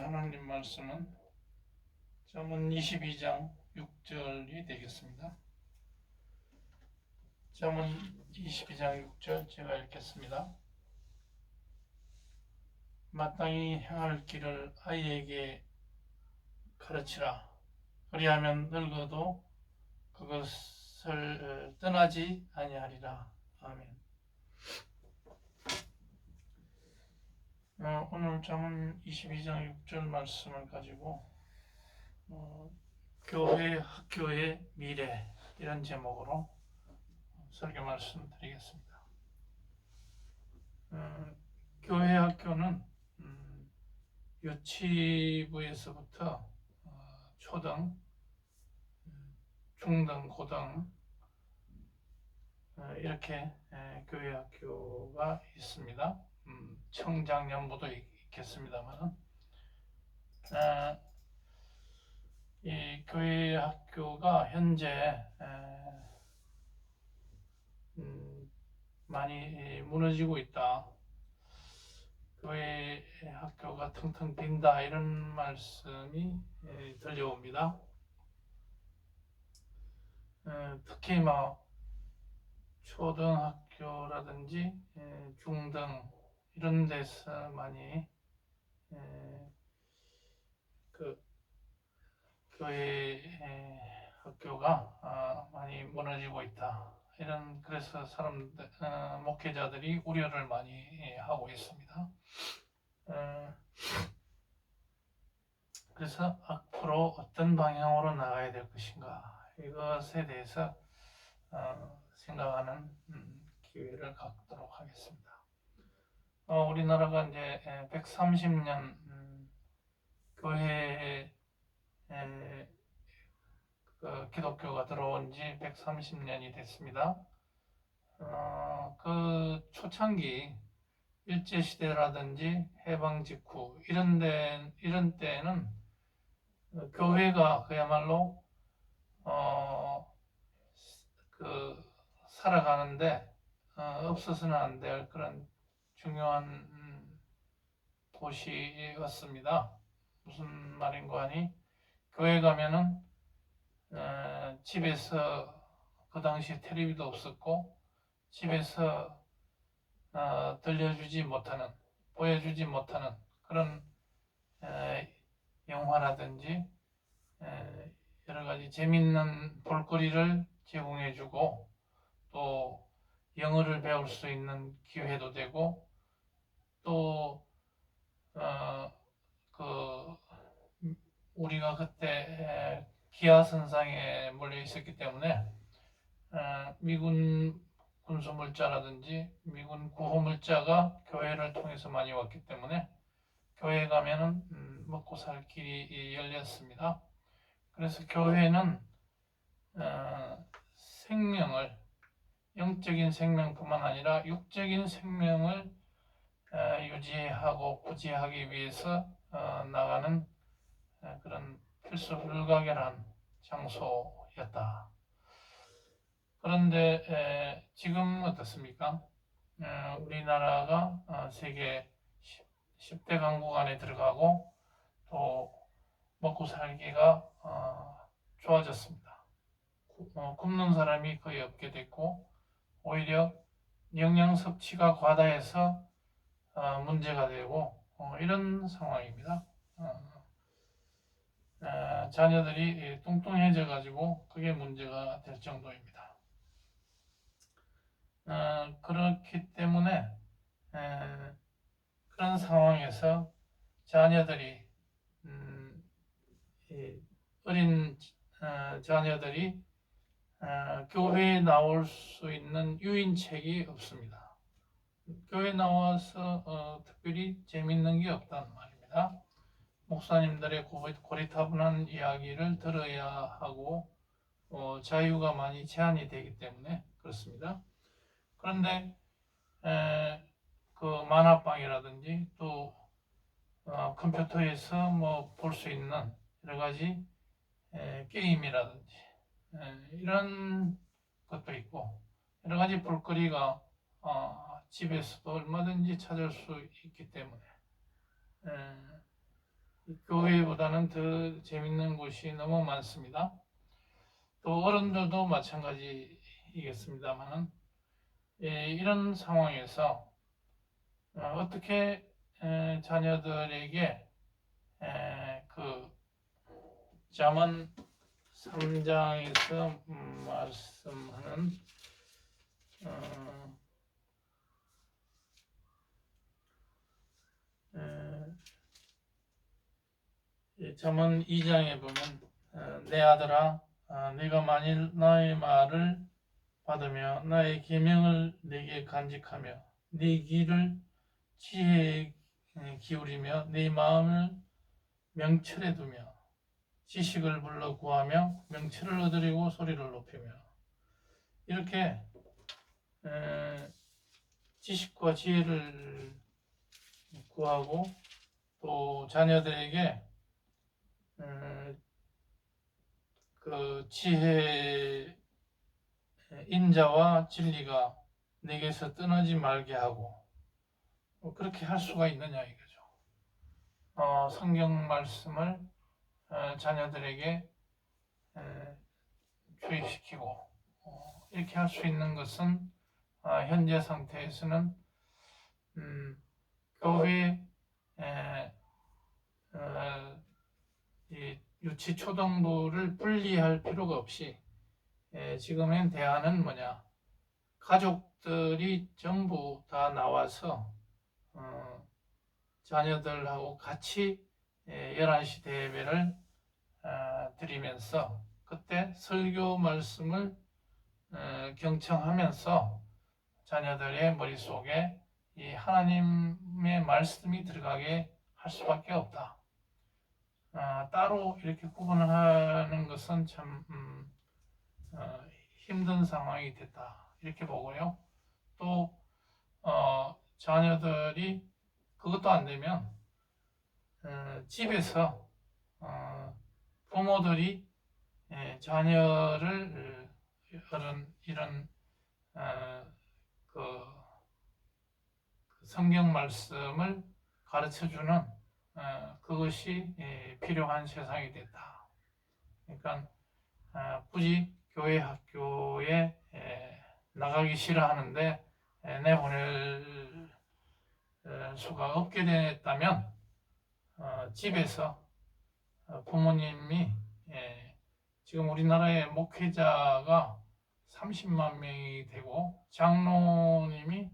하나님 말씀은 잠언 22장 6절이 되겠습니다. 잠언 22장 6절 제가 읽겠습니다. 마땅히 행할 길을 아이에게 가르치라. 그리하면 늙어도 그것을 떠나지 아니하리라. 아멘. 오늘 잠언 22장 6절 말씀을 가지고 교회, 학교의 미래 이런 제목으로 설교 말씀드리겠습니다. 교회, 학교는 유치부에서부터 초등, 중등, 고등 이렇게 교회, 학교가 있습니다. 청장년부도 있겠습니다만 이 교회 학교가 현재 많이 무너지고 있다. 교회 학교가 텅텅 빈다 이런 말씀이 들려옵니다. 특히 초등학교라든지 중등 이런 데서 많이 교회 학교가 많이 무너지고 있다. 그래서 사람들 목회자들이 우려를 많이 하고 있습니다. 그래서 앞으로 어떤 방향으로 나가야 될 것인가 이것에 대해서 생각하는 기회를 갖도록 하겠습니다. 우리나라가 이제 130년 교회에 기독교가 들어온 지 130년이 됐습니다. 그 초창기 일제시대라든지 해방 직후 이런 때에는 교회가 그야말로 살아가는데 없어서는 안 될 그런 중요한 곳이었습니다. 무슨 말인고 하니 교회 가면은 집에서 그 당시에 텔레비도 없었고 집에서 들려주지 못하는 보여주지 못하는 그런 영화라든지 여러 가지 재밌는 볼거리를 제공해주고 또 영어를 배울 수 있는 기회도 되고 또 우리가 그때 기아선상에 몰려 있었기 때문에 미군 군수물자라든지 미군 구호물자가 교회를 통해서 많이 왔기 때문에 교회에 가면은 먹고 살 길이 열렸습니다. 그래서 교회는 생명을 영적인 생명뿐만 아니라 육적인 생명을 유지하고 부지하기 위해서 나가는 그런 필수 불가결한 장소였다. 그런데 지금 어떻습니까? 우리나라가 세계 10대 강국 안에 들어가고 또 먹고 살기가 좋아졌습니다. 굶는 사람이 거의 없게 됐고 오히려 영양 섭취가 과다해서 문제가 되고 이런 상황입니다. 자녀들이 뚱뚱해져 가지고 그게 문제가 될 정도입니다. 그렇기 때문에 그런 상황에서 자녀들이 어린 자녀들이 교회에 나올 수 있는 유인책이 없습니다. 교회에 나와서 특별히 재밌는 게 없단 말입니다. 목사님들의 고리타분한 이야기를 들어야 하고 자유가 많이 제한이 되기 때문에 그렇습니다. 그런데 그 만화방이라든지 또 컴퓨터에서 볼 수 있는 여러 가지 게임이라든지 이런 것도 있고 여러 가지 볼거리가 집에서도 얼마든지 찾을 수 있기 때문에 교회보다는 더 재밌는 곳이 너무 많습니다. 또 어른들도 마찬가지이겠습니다만은 이런 상황에서 어떻게 자녀들에게 그 잠언 3장에서 말씀하는 잠언 2장에 보면 내 아들아 네가 만일 나의 말을 받으며 나의 계명을 내게 간직하며 네 귀를 지혜에 기울이며 네 마음을 명철에 두며 지식을 불러 구하며 명철을 얻으려고 소리를 높이며 이렇게 지식과 지혜를 구하고 또 자녀들에게 그 지혜 인자와 진리가 내게서 떠나지 말게 하고 그렇게 할 수가 있느냐 이거죠. 성경 말씀을 자녀들에게 주입시키고 이렇게 할 수 있는 것은 현재 상태에서는 교회 이 유치 초등부를 분리할 필요가 없이 지금의 대안은 뭐냐, 가족들이 전부 다 나와서 자녀들하고 같이 11시 대예배를 드리면서 그때 설교 말씀을 경청하면서 자녀들의 머릿속에 이 하나님의 말씀이 들어가게 할 수밖에 없다. 따로 이렇게 구분하는 것은 참 힘든 상황이 됐다 이렇게 보고요. 또 자녀들이 그것도 안 되면 집에서 부모들이 자녀를 이런 그 성경 말씀을 가르쳐주는 그것이 필요한 세상이 됐다. 그러니까 굳이 교회 학교에 나가기 싫어하는데 내보낼 수가 없게 됐다면 집에서 부모님이 지금 우리나라의 목회자가 30만 명이 되고 장로님들이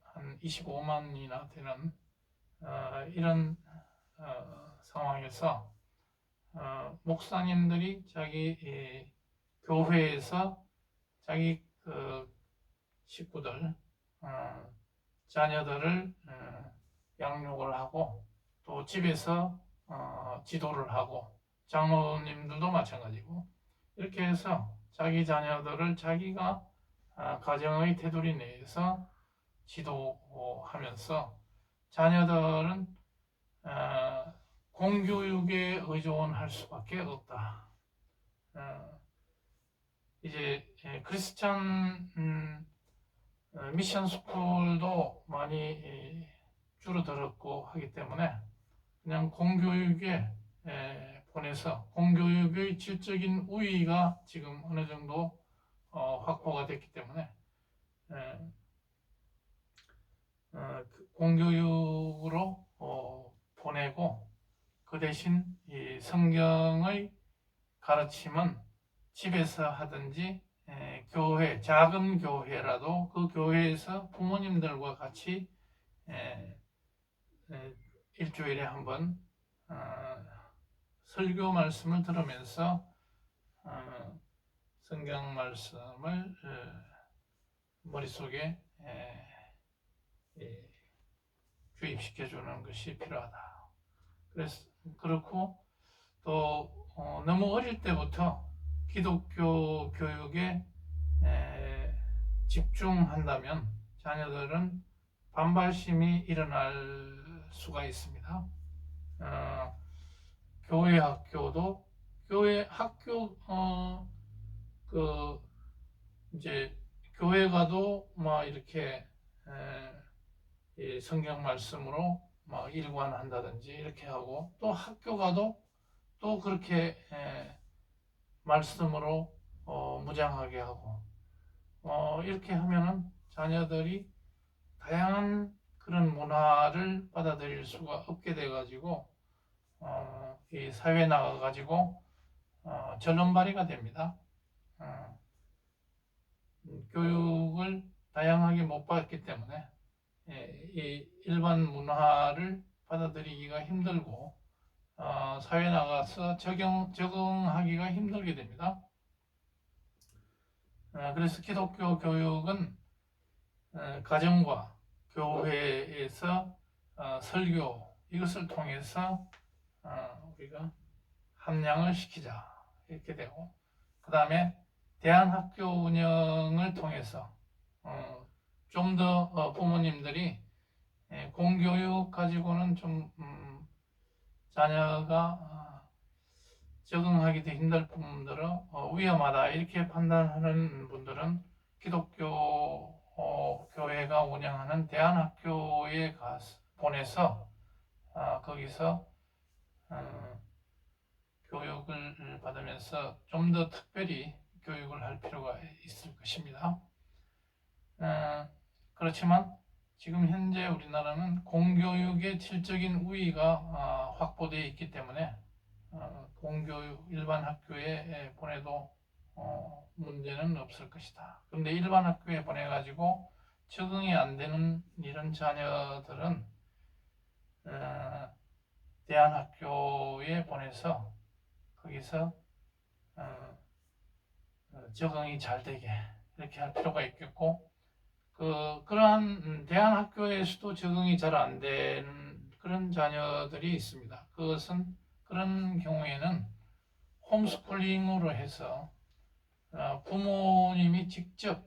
한 25만이나 되는 이런 상황에서 목사님들이 자기 교회에서 자기 식구들 자녀들을 양육을 하고 또 집에서 지도를 하고 장로님들도 마찬가지고 이렇게 해서 자기 자녀들을 자기가 가정의 테두리 내에서 지도하면서 자녀들은 공교육에 의존할 수밖에 없다. 이제 크리스찬 미션 스쿨도 많이 줄어들었고 하기 때문에 그냥 공교육에 보내서 공교육의 질적인 우위가 지금 어느 정도 확보가 됐기 때문에 공교육으로 보내고 그 대신 이 성경의 가르침은 집에서 하든지 교회, 작은 교회라도 그 교회에서 부모님들과 같이 일주일에 한 번 설교 말씀을 들으면서 성경 말씀을 머릿속에 주입시켜주는 것이 필요하다. 그렇고 또 너무 어릴 때부터 기독교 교육에 집중한다면 자녀들은 반발심이 일어날 수가 있습니다. 교회 학교도 교회 학교 이제 교회 가도 막 이렇게 성경 말씀으로 막 일관한다든지 이렇게 하고, 또 학교가도 또 그렇게 말씀으로 무장하게 하고, 이렇게 하면은 자녀들이 다양한 그런 문화를 받아들일 수가 없게 돼가지고 이 사회에 나가가지고 전론발이가 됩니다. 교육을 다양하게 못 받기 때문에 이 일반 문화를 받아들이기가 힘들고 사회에 나가서 적응하기가 힘들게 됩니다. 그래서 기독교 교육은 가정과 교회에서 설교 이것을 통해서 우리가 함양을 시키자 이렇게 되고, 그 다음에 대안학교 운영을 통해서 좀 더 부모님들이 공교육 가지고는 좀 자녀가 적응하기도 힘들 부분들은 위험하다 이렇게 판단하는 분들은 기독교 교회가 운영하는 대안학교에 보내서 거기서 교육을 받으면서 좀 더 특별히 교육을 할 필요가 있을 것입니다. 그렇지만 지금 현재 우리나라는 공교육의 질적인 우위가 확보되어 있기 때문에 공교육 일반 학교에 보내도 문제는 없을 것이다. 그런데 일반 학교에 보내가지고 적응이 안 되는 이런 자녀들은 대안학교에 보내서 거기서 적응이 잘 되게 이렇게 할 필요가 있겠고, 그러한 대안학교에서도 적응이 잘 안 되는 그런 자녀들이 있습니다. 그런 경우에는 홈스쿨링으로 해서 부모님이 직접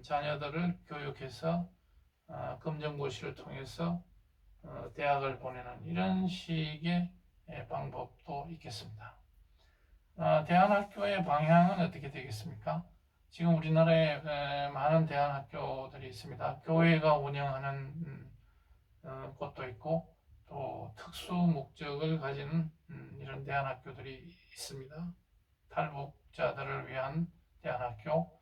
자녀들을 교육해서 검정고시를 통해서 대학을 보내는 이런 식의 방법도 있겠습니다. 대안학교의 방향은 어떻게 되겠습니까? 지금 우리나라에 많은 대안학교들이 있습니다. 교회가 운영하는 곳도 있고 또 특수 목적을 가진 이런 대안학교들이 있습니다. 탈북자들을 위한 대안학교.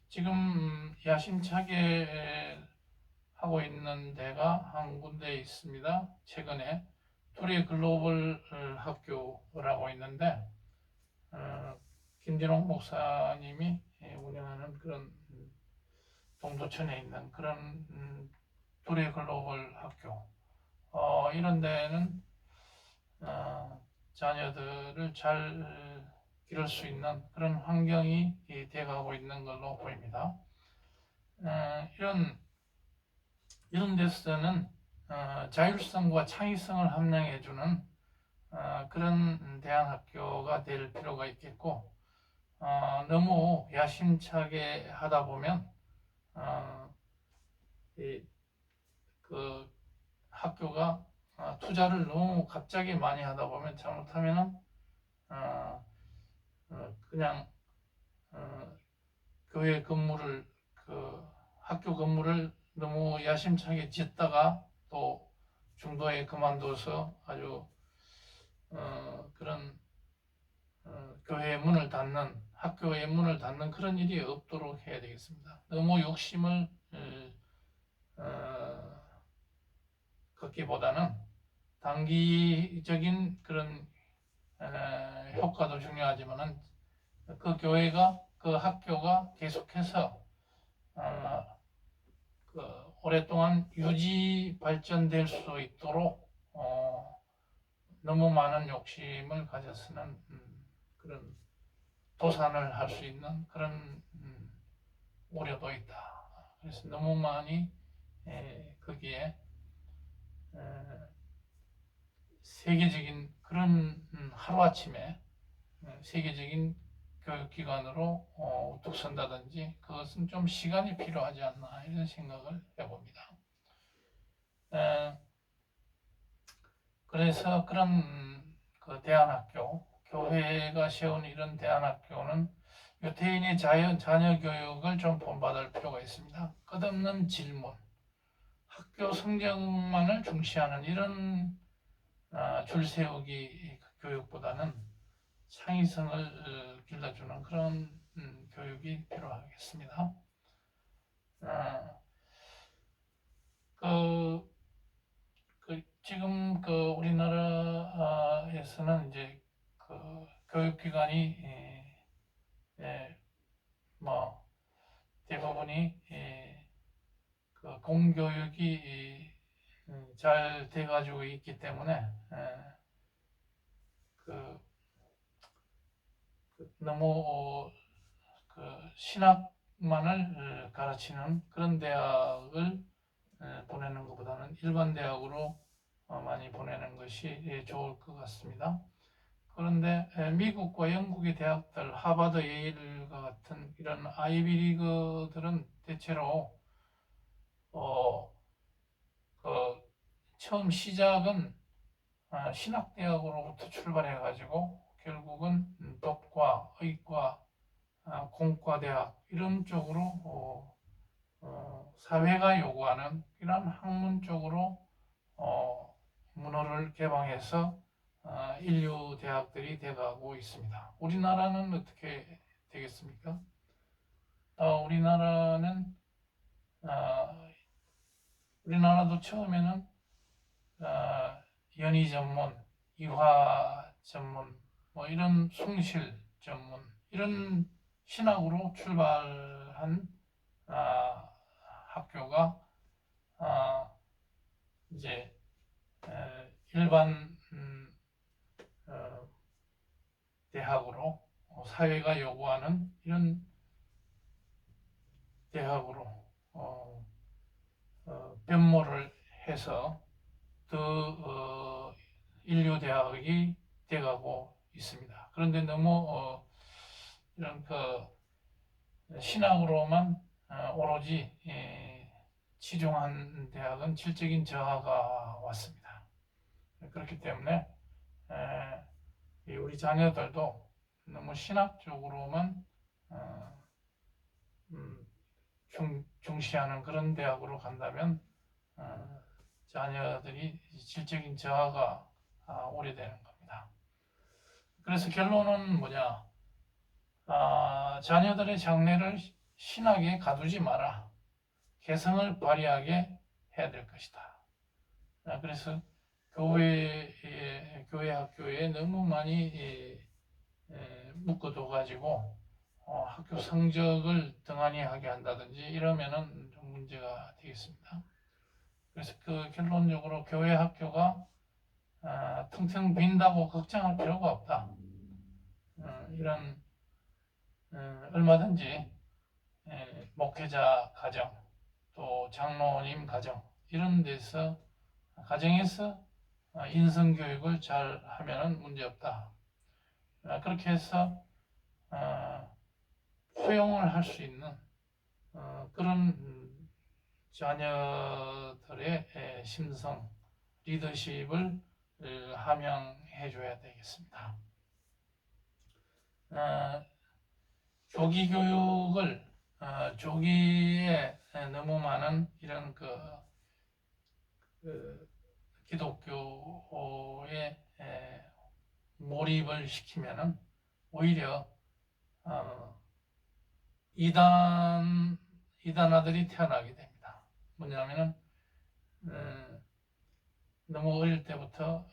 지금 야심차게 하고 있는 데가 한 군데 있습니다. 최근에 투리 글로벌 학교라고 있는데 김진홍 목사님이 운영하는 그런 동두천에 있는 그런 투리 글로벌 학교, 이런 데는 자녀들을 잘 기를 수 있는 그런 환경이 돼가고 있는 걸로 보입니다. 이런 데서는 자율성과 창의성을 함양해주는 그런 대안학교가 될 필요가 있겠고, 너무 야심차게 하다 보면 그 학교가 투자를 너무 갑자기 많이 하다 보면 잘못하면 그냥 교회 건물을 학교 건물을 너무 야심차게 짓다가 또 중도에 그만둬서 아주 그런 교회의 문을 닫는, 학교의 문을 닫는 그런 일이 없도록 해야 되겠습니다. 너무 욕심을 걷기보다는 단기적인 그런 효과도 중요하지만은 그 교회가 그 학교가 계속해서 오랫동안 유지 발전될 수 있도록 너무 많은 욕심을 가져서는 그런 도산을 할 수 있는 그런 우려도 있다. 그래서 너무 많이 거기에 세계적인 그런 하루아침에 세계적인 교육기관으로 우뚝 선다든지 그것은 좀 시간이 필요하지 않나 이런 생각을 해봅니다. 그래서 그런 그 대안학교, 교회가 세운 이런 대안학교는 유태인의 자녀 교육을 좀 본받을 필요가 있습니다. 끝없는 질문, 학교 성적만을 중시하는 이런 줄세우기 교육보다는 창의성을 길러주는 그런 교육이 필요하겠습니다. 지금 우리나라에서는 이제 교육기관이 뭐 대부분이 공교육이 잘 돼가지고 있기 때문에 너무 신학만을 가르치는 그런 대학을 보내는 것보다는 일반 대학으로 많이 보내는 것이 좋을 것 같습니다. 그런데 미국과 영국의 대학들, 하버드, 예일과 같은 이런 아이비리그들은 대체로 처음 시작은 신학대학으로부터 출발해가지고 결국은 법과, 의과, 공과대학 이런 쪽으로 사회가 요구하는 이런 학문 쪽으로 문호를 개방해서 인류 대학들이 돼가고 있습니다. 우리나라는 어떻게 되겠습니까? 우리나라도 처음에는 연희 전문, 이화 전문, 뭐 이런 숭실 전문 이런 신학으로 출발한 학교가 이제 일반 대학으로 사회가 요구하는 이런 대학으로 변모를 해서 더 인류 대학이 돼가고 있습니다. 그런데 너무 이런 신학으로만 오로지 치중한 대학은 질적인 저하가 왔습니다. 그렇기 때문에 우리 자녀들도 너무 신학 쪽으로만 중시하는 그런 대학으로 간다면 자녀들이 질적인 저하가 오래되는 겁니다. 그래서 결론은 뭐냐? 자녀들의 장래를 신학에 가두지 마라. 개성을 발휘하게 해야 될 것이다. 그래서 교회 학교에 너무 많이 묶어둬가지고 학교 성적을 등한히 하게 한다든지 이러면은 좀 문제가 되겠습니다. 그래서 결론적으로 교회 학교가 텅텅 빈다고 걱정할 필요가 없다. 이런 얼마든지 목회자 가정 또 장로님 가정 이런 데서 가정에서 인성교육을 잘 하면 문제없다. 그렇게 해서 포용을 할 수 있는 그런 자녀들의 심성, 리더십을 함양해 줘야 되겠습니다. 조기 교육을 조기에 너무 많은 이런 기독교에 몰입을 시키면은 오히려 이단아들이 태어나게 됩니다. 뭐냐면은 너무 어릴 때부터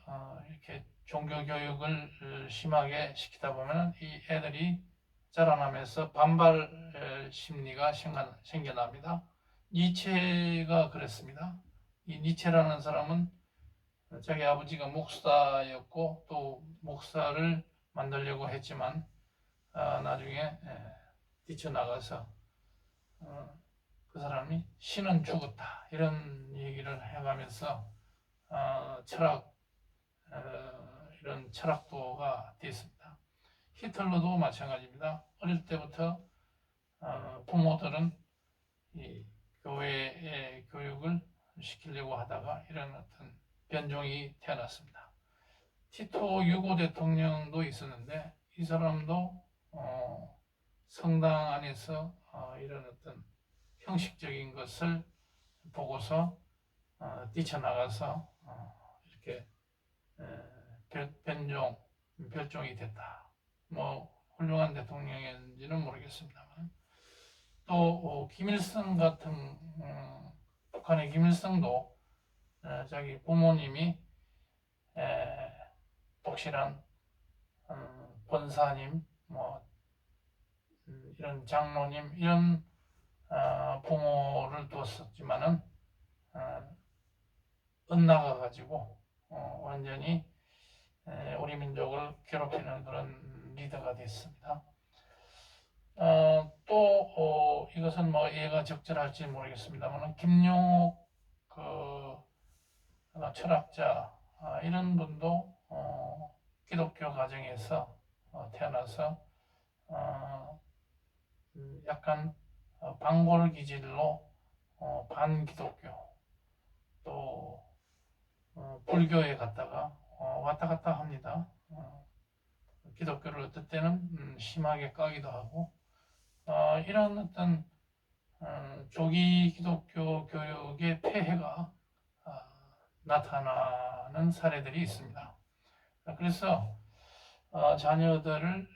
이렇게 종교 교육을 심하게 시키다 보면 이 애들이 자라나면서 반발 심리가 생겨납니다. 니체가 그랬습니다. 이 니체라는 사람은 자기 아버지가 목사였고 또 목사를 만들려고 했지만 나중에 뛰쳐나가서 그 사람이 신은 죽었다 이런 얘기를 해가면서 이런 철학도가 됐습니다. 히틀러도 마찬가지입니다. 어릴 때부터 부모들은 이 교회의 교육을 시키려고 하다가 이런 어떤 변종이 태어났습니다. 티토 유고 대통령도 있었는데 이 사람도 성당 안에서 이런 어떤 형식적인 것을 보고서 뛰쳐나가서 이렇게 별종이 됐다. 뭐 훌륭한 대통령인지는 모르겠습니다만 또 김일성 같은 북한의 김일성도 자기 부모님이 독실한 권사님, 뭐 이런 장로님 이런 부모를 두었었지만은 엇나가가지고 완전히 우리 민족을 괴롭히는 그런 리더가 됐습니다. 또 이것은 뭐 예가 적절할지 모르겠습니다만 김용옥 철학자 이런 분도 기독교 가정에서 태어나서 약간 반골 기질로 반기독교 또 불교에 갔다가 왔다 갔다 합니다. 기독교를 어떨 때는 심하게 까기도 하고 이런 어떤 조기 기독교 교육의 폐해가 나타나는 사례들이 있습니다. 그래서 자녀들을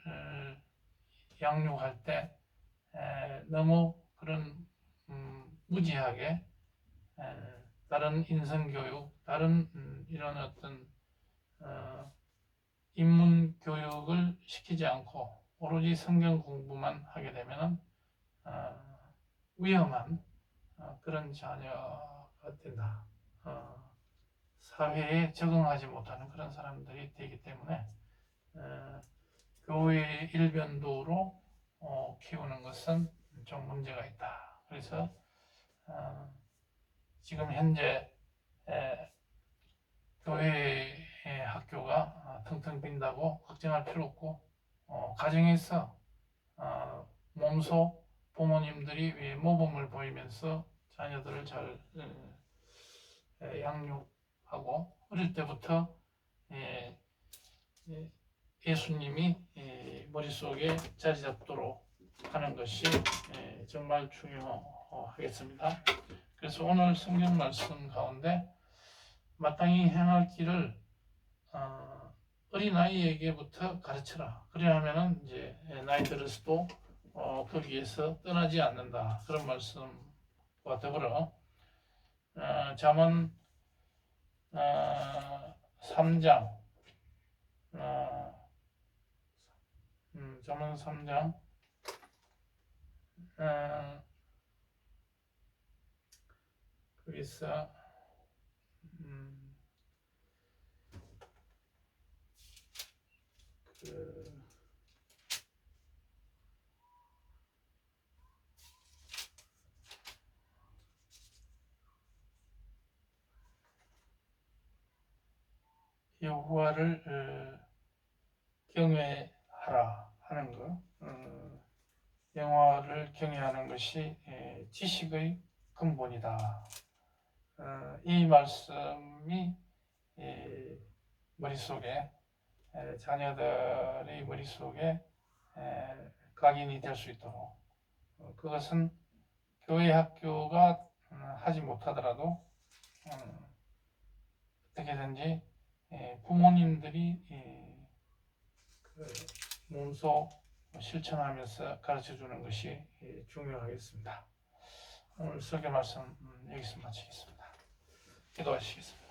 양육할 때 너무 그런 무지하게 다른 인성교육, 다른 이런 어떤 인문 교육을 시키지 않고 오로지 성경 공부만 하게 되면 위험한 그런 자녀가 된다. 사회에 적응하지 못하는 그런 사람들이 되기 때문에 교회의 일변도로 키우는 것은 좀 문제가 있다. 그래서 지금 현재 교회의 학교가 텅텅 빈다고 걱정할 필요 없고 가정에서 몸소 부모님들이 모범을 보이면서 자녀들을 잘 양육하고 어릴 때부터 예수님이 머릿속에 자리 잡도록 하는 것이 정말 중요하겠습니다. 그래서 오늘 성경 말씀 가운데 마땅히 행할 길을 어린아이에게부터 가르쳐라. 그래야면은 이제 나이 들어서도 거기에서 떠나지 않는다. 그런 말씀과 더불어 잠언 3장 잠언 3장 거기서 여호와를 경외하라 하는 것, 여호와를 경외하는 것이 지식의 근본이다. 이 말씀이 머릿속에 자녀들의 머릿속에 각인이 될 수 있도록 그것은 교회 학교가 하지 못하더라도 어떻게든지 부모님들이 몸소 실천하면서 가르쳐주는 것이 중요하겠습니다. 오늘 설교 말씀 여기서 마치겠습니다. 기도하시겠습니다.